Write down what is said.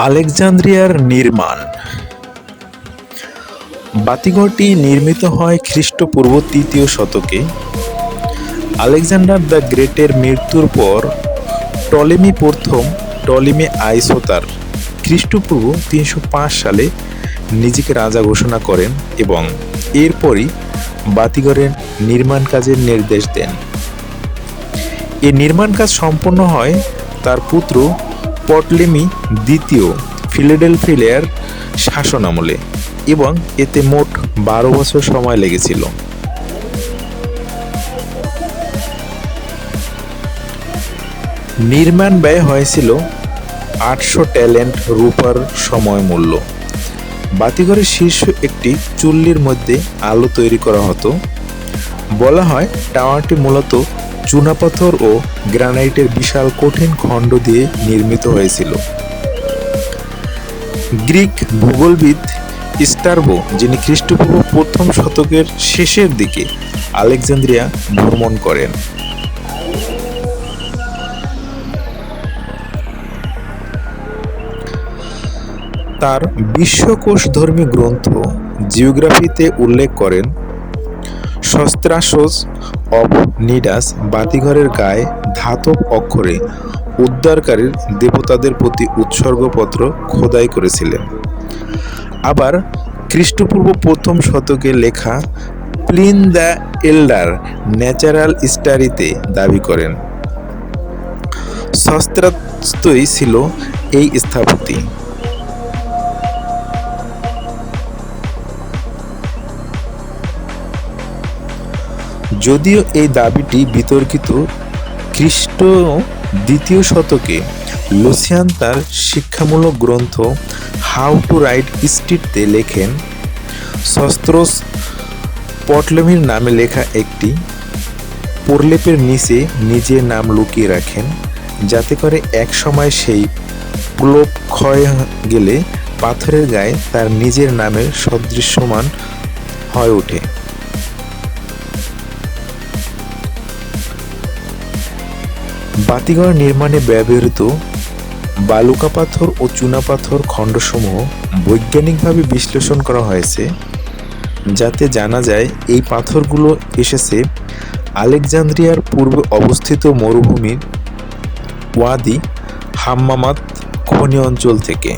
আলেকজান্দ্রিয়ার নির্মাণ। বাতিঘরটি নির্মিত হয় খ্রিস্টপূর্ব ৩য় শতকে। আলেকজান্ডার দ্য গ্রেটের মৃত্যুর পর টলেমি প্রথম টলেমি আইসোতার খ্রিস্টপূর্ব ৩০৫ সালে নিজেকে রাজা ঘোষণা করেন এবং এরপরই বাতিঘরের নির্মাণ কাজের নির্দেশ দেন। এই নির্মাণ কাজ সম্পন্ন হয় তার পুত্র পটলেমি দ্বিতীয় ফিলাডেলফিয়ার শাসনামলে এবং এতে মোট ১২ বছর সময় লেগেছিল। নির্মাণ ব্যয় হয়েছিল ৮০০ ট্যালেন্ট রূপার সময় মূল্য। বাতিঘরের শীর্ষ একটি চুল্লির মধ্যে আলো তৈরি করা হতো। বলা হয় টাওয়ারটি মূলত চুনাপাথর ও গ্রানাইটের বিশাল কঠিন খণ্ড দিয়ে নির্মিত হয়েছিল। গ্রিক ভূগোলবিদ স্ট্রাবো, যিনি খ্রিস্টপূর্ব প্রথম শতকের শেষের দিকে আলেকজান্দ্রিয়া ভ্রমণ করেন, তার বিশ্বকোষধর্মী গ্রন্থ জিওগ্রাফিতে উল্লেখ করেন, সস্ত্রাসোস অব নিডাস বাতিঘরের গায়ে ধাতব অক্ষরে উদ্ধারকারীর দেবতাদের প্রতি উৎসর্গপত্র খোদাই করেছিলেন। আবার খ্রিস্টপূর্ব প্রথম শতকে লেখা প্লিন দ্য এল্ডার ন্যাচারাল হিস্টরিতে দাবি করেন, সস্ত্রাস্তই ছিল এই স্থপতি। যদিও এই দাবিটি বিতর্কিত, খ্রিস্ট ২য় শতকে লুসিয়ান তার শিক্ষামূলক গ্রন্থ হাউ টু রাইট স্ট্রিটতে লেখেন, সস্ত্রোস পটলেমির নামে লেখা একটি প্রলেপের নিচে নিজের নাম লুকিয়ে রাখেন, যাতে করে এক সময় সেই প্রলেপ ক্ষয় গেলে পাথরের গায়ে তার নিজের নামের সদৃশ্যমান হয়ে ওঠে। বাতিঘর নির্মাণে ব্যবহৃত বালুকা পাথর ও চুনাপাথর খণ্ডসমূহ বৈজ্ঞানিকভাবে বিশ্লেষণ করা হয়েছে, যাতে জানা যায় এই পাথরগুলো এসেছে আলেকজান্দ্রিয়ার পূর্বে অবস্থিত মরুভূমির ওয়াদি হাম্মামাত খনি অঞ্চল থেকে।